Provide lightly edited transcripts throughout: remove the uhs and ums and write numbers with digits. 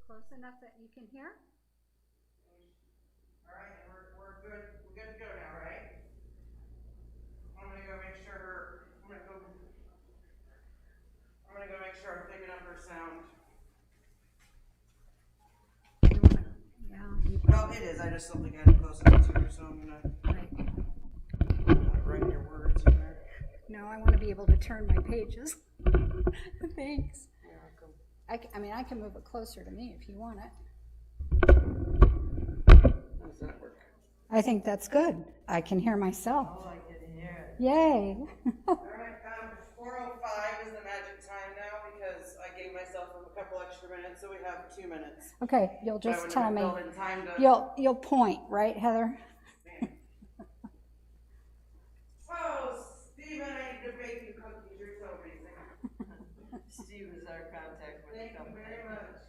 close enough that you can hear? All right, and we're good. We're good to go now, right? I'm gonna go make sure I'm gonna go make sure I'm picking up her sound. Yeah. Well, it is. I just don't think I had it close enough to her, so I'm gonna write your words in there. No, I want to be able to turn my pages. Thanks. You're welcome. I mean, I can move it closer to me if you want it. How does that work? I think that's good. I can hear myself. Oh, I can hear it. Yay. All right, 4:05 is the magic time now because I gave myself a couple extra minutes, so we have 2 minutes. Okay, you'll just tell me. Time to... You'll point, right, Heather? Oh, Steve and I need to bake you cookies. You're so amazing. Steve is our contact with Thank the company. you very much.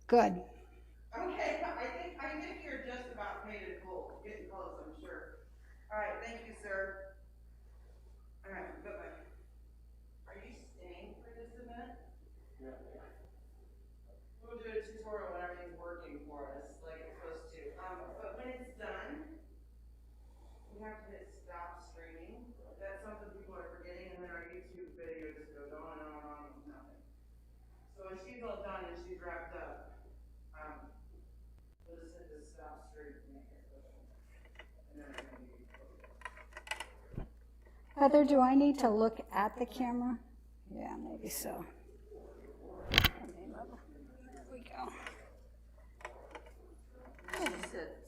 Good. Okay, I think you're just about made it full. Getting close, I'm sure. All right, thank you, sir. All right, bye-bye. Are you staying for this event? Yeah. We'll do a tutorial when everything's working for us, like it's supposed to. But when it's done, we have to hit stop streaming. That's something people are forgetting, and then our YouTube video just goes on and on and on with nothing. So when she's all done and she's wrapped up, we'll just hit the stop stream and make it go. And then we're going to be Heather, do I need to look at the camera? Yeah, maybe so. There we go. She said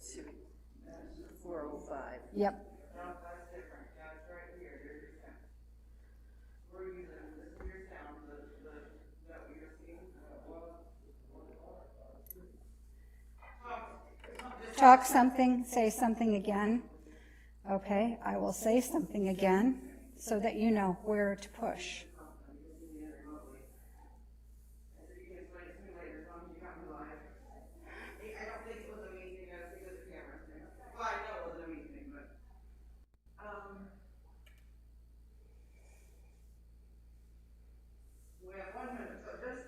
4:05. Yep. No, that's different. That's right here. Here's your sound. We're using, this is your sound, that what you're seeing. Talk something, say something again. Okay, I will say something again so that you know where to push. I don't think it was a meeting, I think it was a camera thing. Well, I know it was a meeting, but, we have 1 minute, so just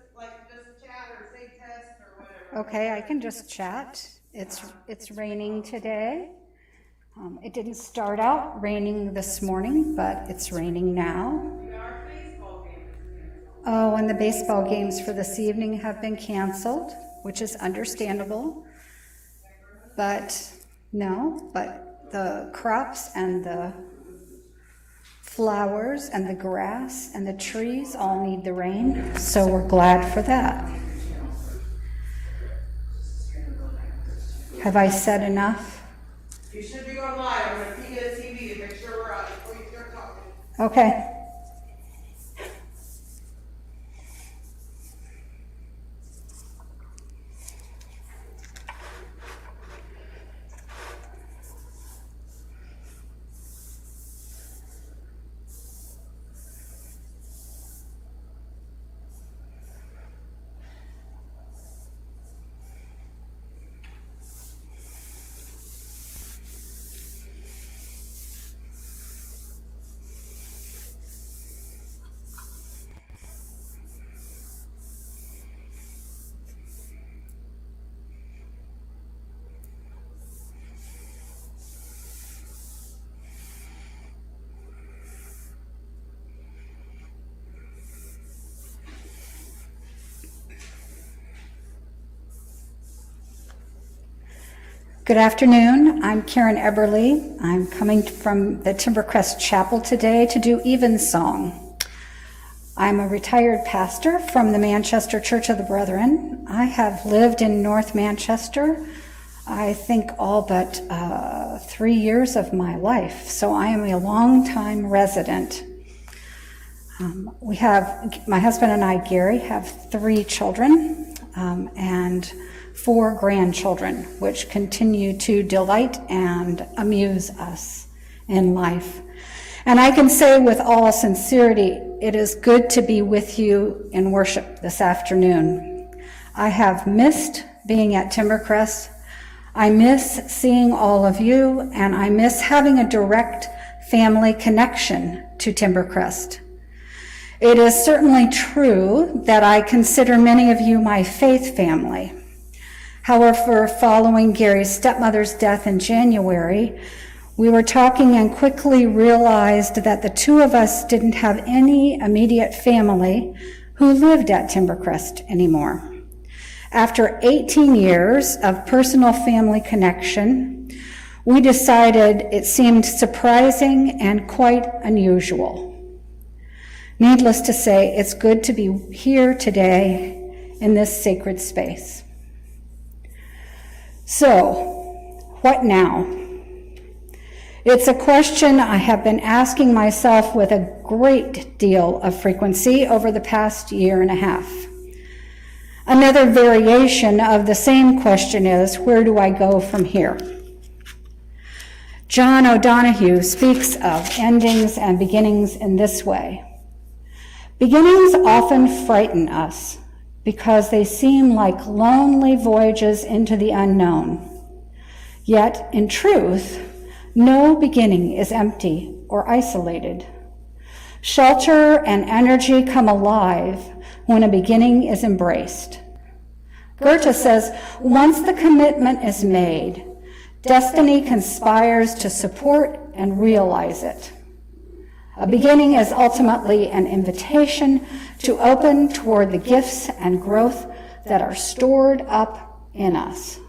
chat or say test or whatever. Okay, I can just chat. It's raining today. It didn't start out raining this morning, but it's raining now. Our baseball game is canceled. Oh, and the baseball games for this evening have been canceled, which is understandable. But the crops and the flowers and the grass and the trees all need the rain, so we're glad for that. Have I said enough? You should be going live. I'm going to peek at the TV and make sure we're on before you start talking. Okay. Good afternoon. I'm Karen Eberly. I'm coming from the Timbercrest Chapel today to do Evensong. I'm a retired pastor from the Manchester Church of the Brethren. I have lived in North Manchester, I think all but 3 years of my life, so I am a long-time resident. My husband and I, Gary, have 3 children and 4 grandchildren, which continue to delight and amuse us in life. And I can say with all sincerity, it is good to be with you in worship this afternoon. I have missed being at Timbercrest. I miss seeing all of you, and I miss having a direct family connection to Timbercrest. It is certainly true that I consider many of you my faith family. However, following Gary's stepmother's death in January, we were talking and quickly realized that the two of us didn't have any immediate family who lived at Timbercrest anymore. After 18 years of personal family connection, we decided it seemed surprising and quite unusual. Needless to say, it's good to be here today in this sacred space. So, what now? It's a question I have been asking myself with a great deal of frequency over the past year and a half. Another variation of the same question is, where do I go from here? John O'Donohue speaks of endings and beginnings in this way. Beginnings often frighten us because they seem like lonely voyages into the unknown. Yet, in truth, no beginning is empty or isolated. Shelter and energy come alive when a beginning is embraced. Goethe says, once the commitment is made, destiny conspires to support and realize it. A beginning is ultimately an invitation to open toward the gifts and growth that are stored up in us.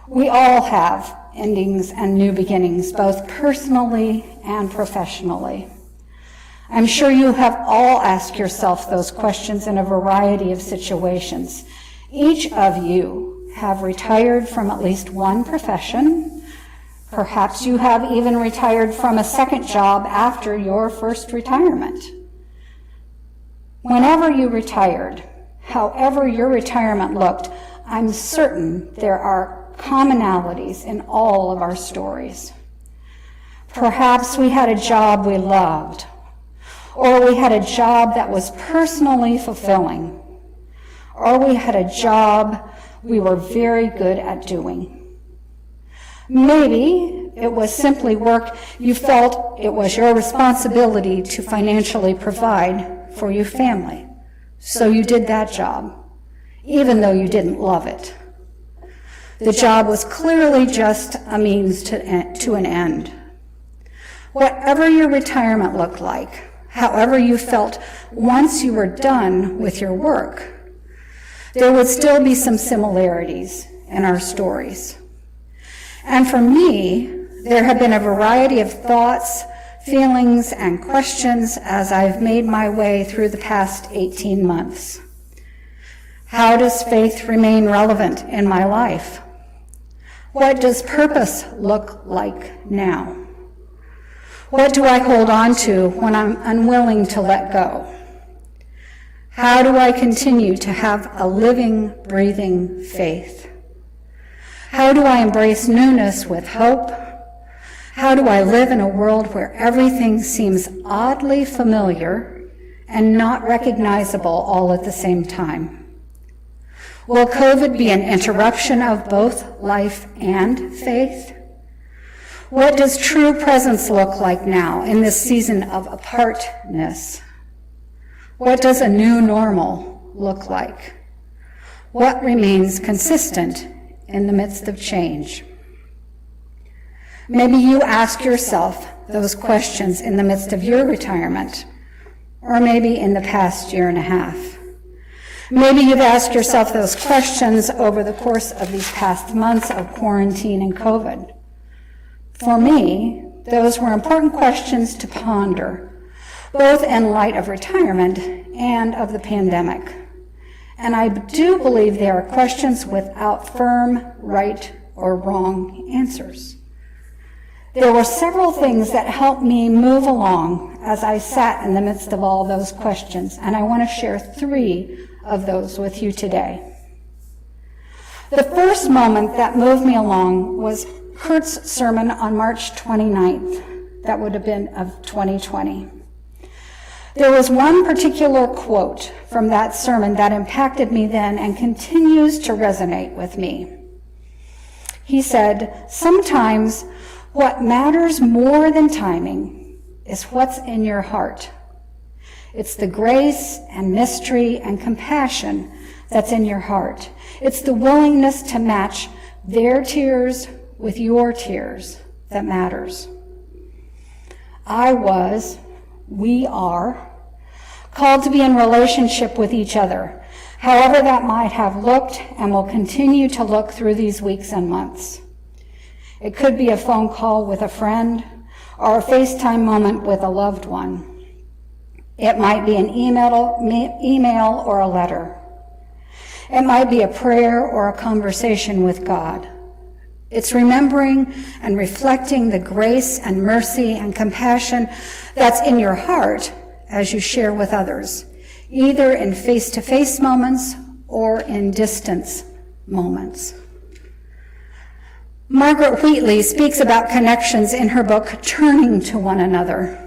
We all have endings and new beginnings, both personally and professionally. I'm sure you have all asked yourself those questions in a variety of situations. Each of you have retired from at least one profession. Perhaps you have even retired from a second job after your first retirement. Whenever you retired, however your retirement looked, I'm certain there are commonalities in all of our stories. Perhaps we had a job we loved, or we had a job that was personally fulfilling, or we had a job we were very good at doing. Maybe it was simply work you felt it was your responsibility to financially provide for your family. So you did that job, even though you didn't love it. The job was clearly just a means to an end. Whatever your retirement looked like, however you felt once you were done with your work, there would still be some similarities in our stories. And for me, there have been a variety of thoughts, feelings, and questions as I've made my way through the past 18 months. How does faith remain relevant in my life? What does purpose look like now? What do I hold on to when I'm unwilling to let go? How do I continue to have a living, breathing faith? How do I embrace newness with hope? How do I live in a world where everything seems oddly familiar and not recognizable all at the same time? Will COVID be an interruption of both life and faith? What does true presence look like now in this season of apartness? What does a new normal look like? What remains consistent in the midst of change? Maybe you ask yourself those questions in the midst of your retirement, or maybe in the past year and a half. Maybe you've asked yourself those questions over the course of these past months of quarantine and COVID. For me, those were important questions to ponder, both in light of retirement and of the pandemic. And I do believe they are questions without firm, right, or wrong answers. There were several things that helped me move along as I sat in the midst of all those questions, and I want to share 3 of those with you today. The first moment that moved me along was Kurt's sermon on March 29th. That would have been of 2020. There was one particular quote from that sermon that impacted me then and continues to resonate with me. He said, "Sometimes what matters more than timing is what's in your heart It's the grace and mystery and compassion that's in your heart. It's the willingness to match their tears with your tears that matters. We are called to be in relationship with each other, however that might have looked and will continue to look through these weeks and months. It could be a phone call with a friend or a FaceTime moment with a loved one. It might be an email or a letter. It might be a prayer or a conversation with God. It's remembering and reflecting the grace and mercy and compassion that's in your heart as you share with others, either in face-to-face moments or in distance moments. Margaret Wheatley speaks about connections in her book, Turning to One Another.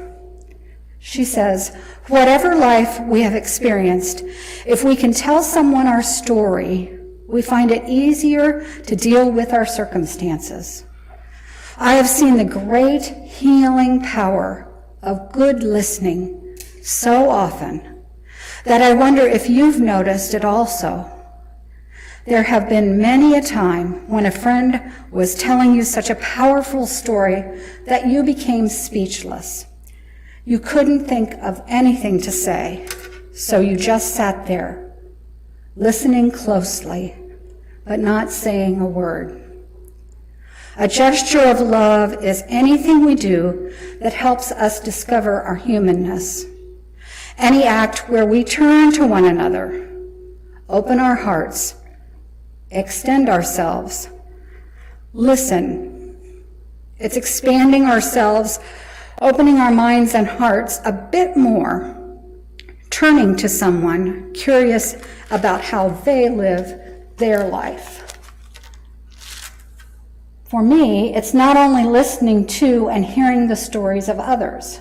She says, whatever life we have experienced, if we can tell someone our story, we find it easier to deal with our circumstances. I have seen the great healing power of good listening so often that I wonder if you've noticed it also. There have been many a time when a friend was telling you such a powerful story that you became speechless. You couldn't think of anything to say, so you just sat there, listening closely, but not saying a word. A gesture of love is anything we do that helps us discover our humanness. Any act where we turn to one another, open our hearts, extend ourselves, listen. It's expanding ourselves, opening our minds and hearts a bit more, turning to someone, curious about how they live their life. For me, it's not only listening to and hearing the stories of others.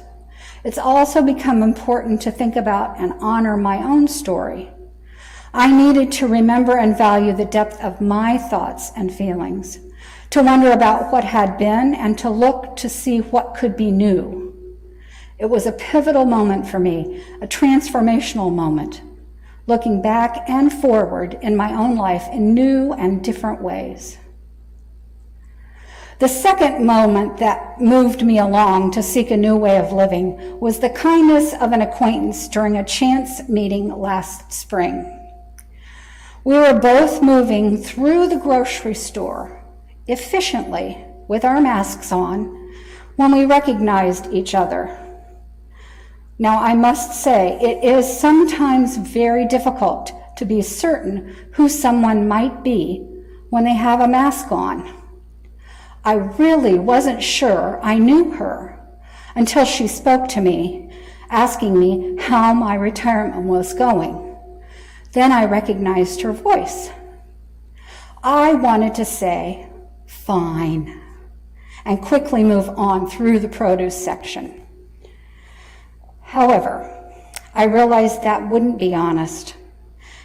It's also become important to think about and honor my own story. I needed to remember and value the depth of my thoughts and feelings, to wonder about what had been and to look to see what could be new. It was a pivotal moment for me, a transformational moment, looking back and forward in my own life in new and different ways. The second moment that moved me along to seek a new way of living was the kindness of an acquaintance during a chance meeting last spring. We were both moving through the grocery store efficiently with our masks on when we recognized each other. Now, I must say, it is sometimes very difficult to be certain who someone might be when they have a mask on. I really wasn't sure I knew her until she spoke to me, asking me how my retirement was going. Then I recognized her voice. I wanted to say, fine, and quickly move on through the produce section. However, I realized that wouldn't be honest,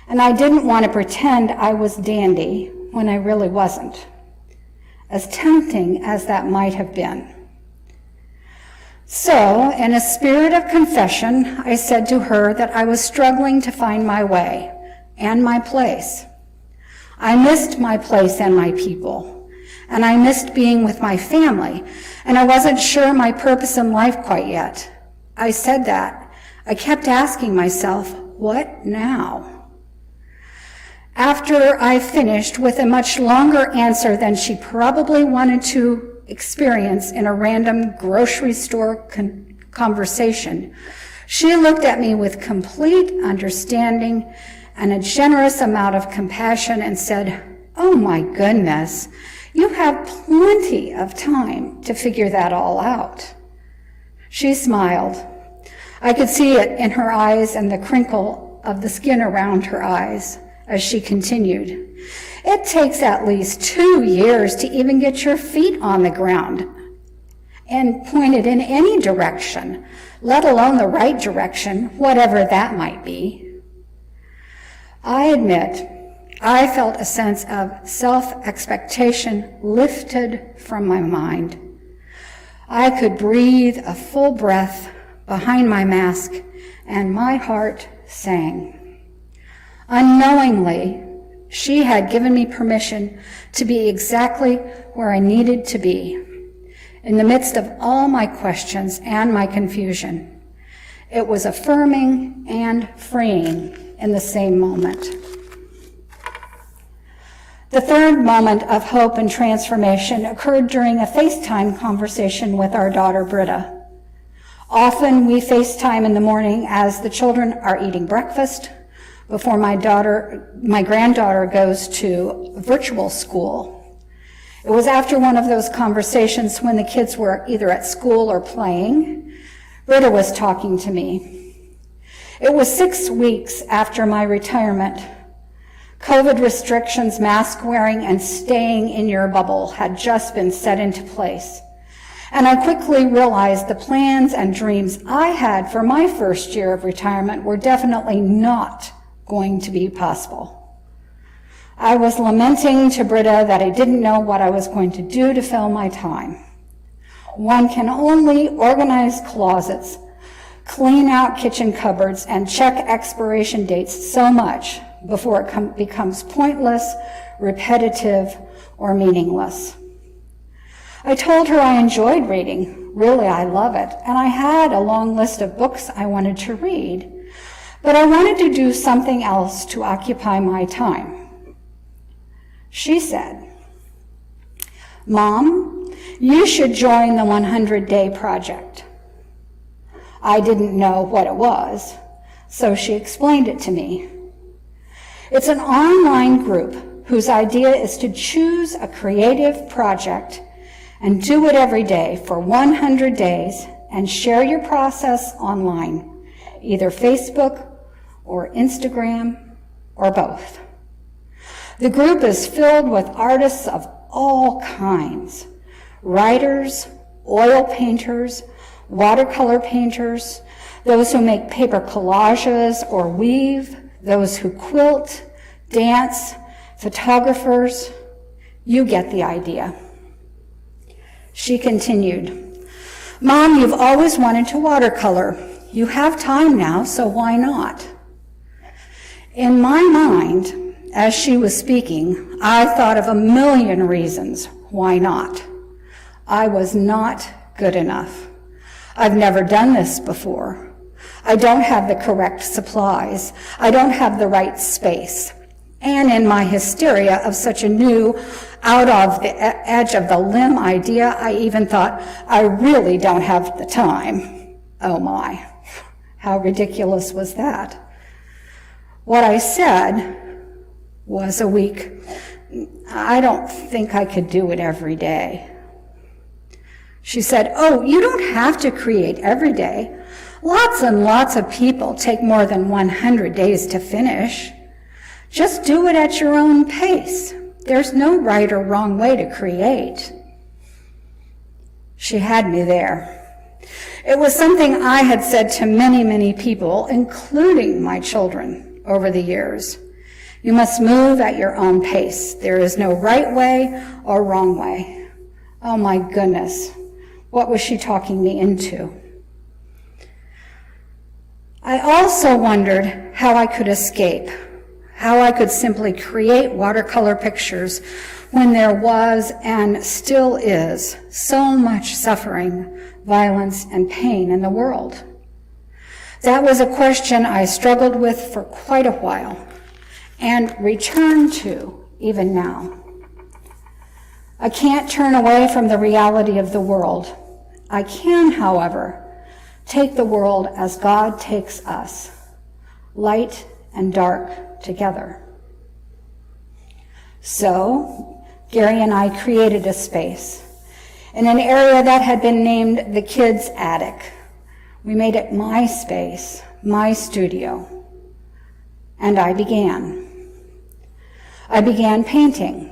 and I didn't want to pretend I was dandy when I really wasn't, as tempting as that might have been. So, in a spirit of confession, I said to her that I was struggling to find my way and my place. I missed my place and my people, and I missed being with my family, and I wasn't sure my purpose in life quite yet. I said that. I kept asking myself, what now? After I finished with a much longer answer than she probably wanted to experience in a random grocery store conversation, she looked at me with complete understanding and a generous amount of compassion and said, oh my goodness, you have plenty of time to figure that all out. She smiled. I could see it in her eyes and the crinkle of the skin around her eyes as she continued. It takes at least 2 years to even get your feet on the ground and pointed in any direction, let alone the right direction, whatever that might be. I admit, I felt a sense of self-expectation lifted from my mind. I could breathe a full breath behind my mask, and my heart sang. Unknowingly, she had given me permission to be exactly where I needed to be, in the midst of all my questions and my confusion. It was affirming and freeing in the same moment. The third moment of hope and transformation occurred during a FaceTime conversation with our daughter, Britta. Often we FaceTime in the morning as the children are eating breakfast before my granddaughter goes to virtual school. It was after one of those conversations when the kids were either at school or playing. Britta was talking to me. It was 6 weeks after my retirement. COVID restrictions, mask wearing, and staying in your bubble had just been set into place. And I quickly realized the plans and dreams I had for my first year of retirement were definitely not going to be possible. I was lamenting to Britta that I didn't know what I was going to do to fill my time. One can only organize closets, clean out kitchen cupboards, and check expiration dates so much before it becomes pointless, repetitive, or meaningless. I told her I enjoyed reading. Really, I love it. And I had a long list of books I wanted to read, but I wanted to do something else to occupy my time. She said, "Mom, you should join the 100-Day Project." I didn't know what it was, so she explained it to me. It's an online group whose idea is to choose a creative project and do it every day for 100 days and share your process online, either Facebook or Instagram or both. The group is filled with artists of all kinds: writers, oil painters, watercolor painters, those who make paper collages or weave, those who quilt, dance, photographers. You get the idea. She continued, "Mom, you've always wanted to watercolor. You have time now, so why not?" In my mind, as she was speaking, I thought of a million reasons why not. I was not good enough. I've never done this before. I don't have the correct supplies. I don't have the right space. And in my hysteria of such a new, out of the edge of the limb idea, I even thought, I really don't have the time. Oh my, how ridiculous was that? What I said was a week, I don't think I could do it every day. She said, "Oh, you don't have to create every day. Lots and lots of people take more than 100 days to finish. Just do it at your own pace. There's no right or wrong way to create." She had me there. It was something I had said to many, many people, including my children, over the years. You must move at your own pace. There is no right way or wrong way. Oh my goodness, what was she talking me into? I also wondered how I could escape, how I could simply create watercolor pictures when there was and still is so much suffering, violence, and pain in the world. That was a question I struggled with for quite a while and return to even now. I can't turn away from the reality of the world. I can, however, take the world as God takes us, light and dark together. So, Gary and I created a space in an area that had been named the Kids' Attic. We made it my space, my studio, and I began painting.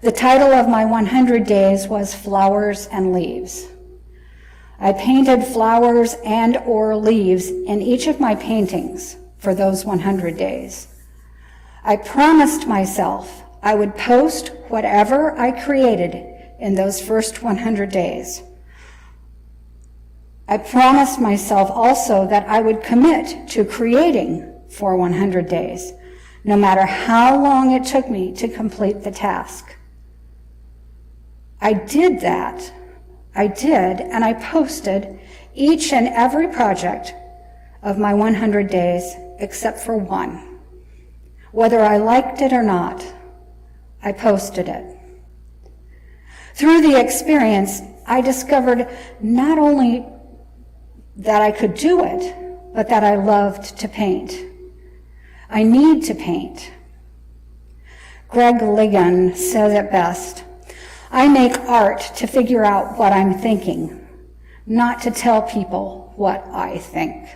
The title of my 100 days was Flowers and Leaves. I painted flowers and or leaves in each of my paintings for those 100 days. I promised myself I would post whatever I created in those first 100 days. I promised myself also that I would commit to creating for 100 days, no matter how long it took me to complete the task. I did that. And I posted each and every project of my 100 days except for one. Whether I liked it or not, I posted it. Through the experience, I discovered not only that I could do it, but that I loved to paint. I need to paint. Greg Ligon says it best, "I make art to figure out what I'm thinking, not to tell people what I think."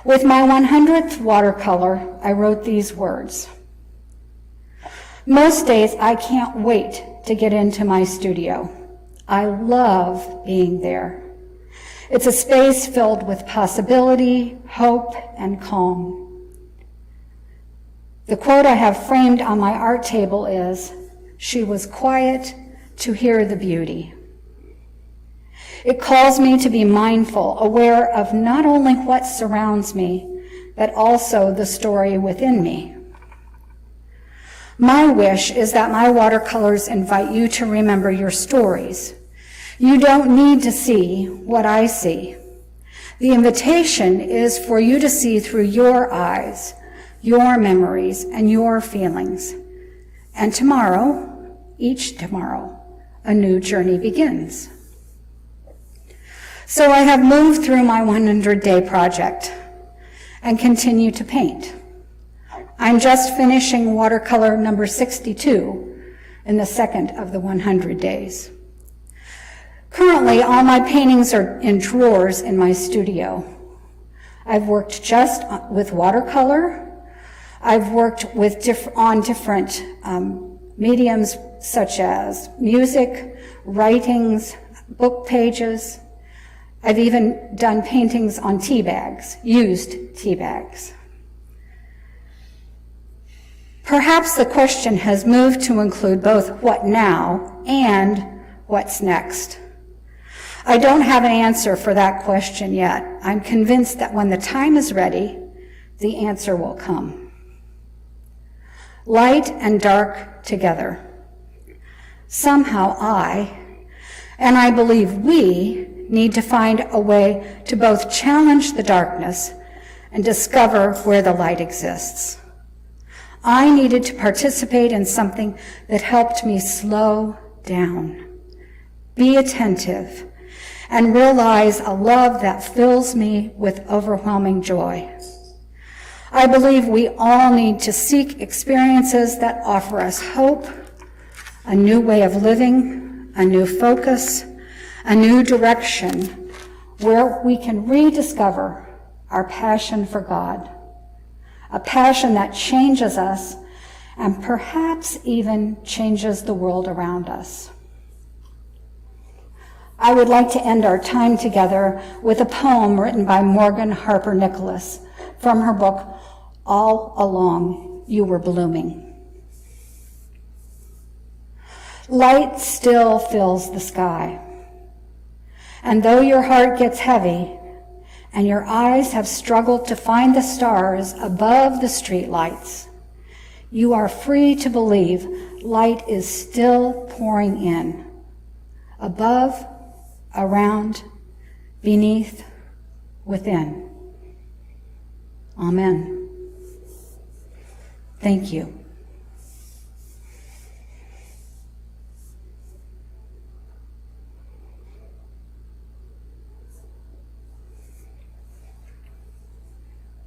With my 100th watercolor, I wrote these words. Most days I can't wait to get into my studio. I love being there. It's a space filled with possibility, hope, and calm. The quote I have framed on my art table is, "She was quiet to hear the beauty." It calls me to be mindful, aware of not only what surrounds me, but also the story within me. My wish is that my watercolors invite you to remember your stories. You don't need to see what I see. The invitation is for you to see through your eyes, your memories, and your feelings. And tomorrow, each tomorrow, a new journey begins. So I have moved through my 100-day project and continue to paint. I'm just finishing watercolor number 62 in the second of the 100 days. Currently, all my paintings are in drawers in my studio. I've worked just with watercolor. I've worked on different mediums such as music, writings, book pages. I've even done paintings on tea bags, used tea bags. Perhaps the question has moved to include both what now and what's next. I don't have an answer for that question yet. I'm convinced that when the time is ready, the answer will come. Light and dark together. Somehow I believe we, need to find a way to both challenge the darkness and discover where the light exists. I needed to participate in something that helped me slow down, be attentive, and realize a love that fills me with overwhelming joy. I believe we all need to seek experiences that offer us hope, a new way of living, a new focus, a new direction, where we can rediscover our passion for God, a passion that changes us and perhaps even changes the world around us. I would like to end our time together with a poem written by Morgan Harper Nicholas from her book, All Along You Were Blooming. Light still fills the sky. And though your heart gets heavy and your eyes have struggled to find the stars above the streetlights, you are free to believe light is still pouring in, above, around, beneath, within. Amen. Thank you.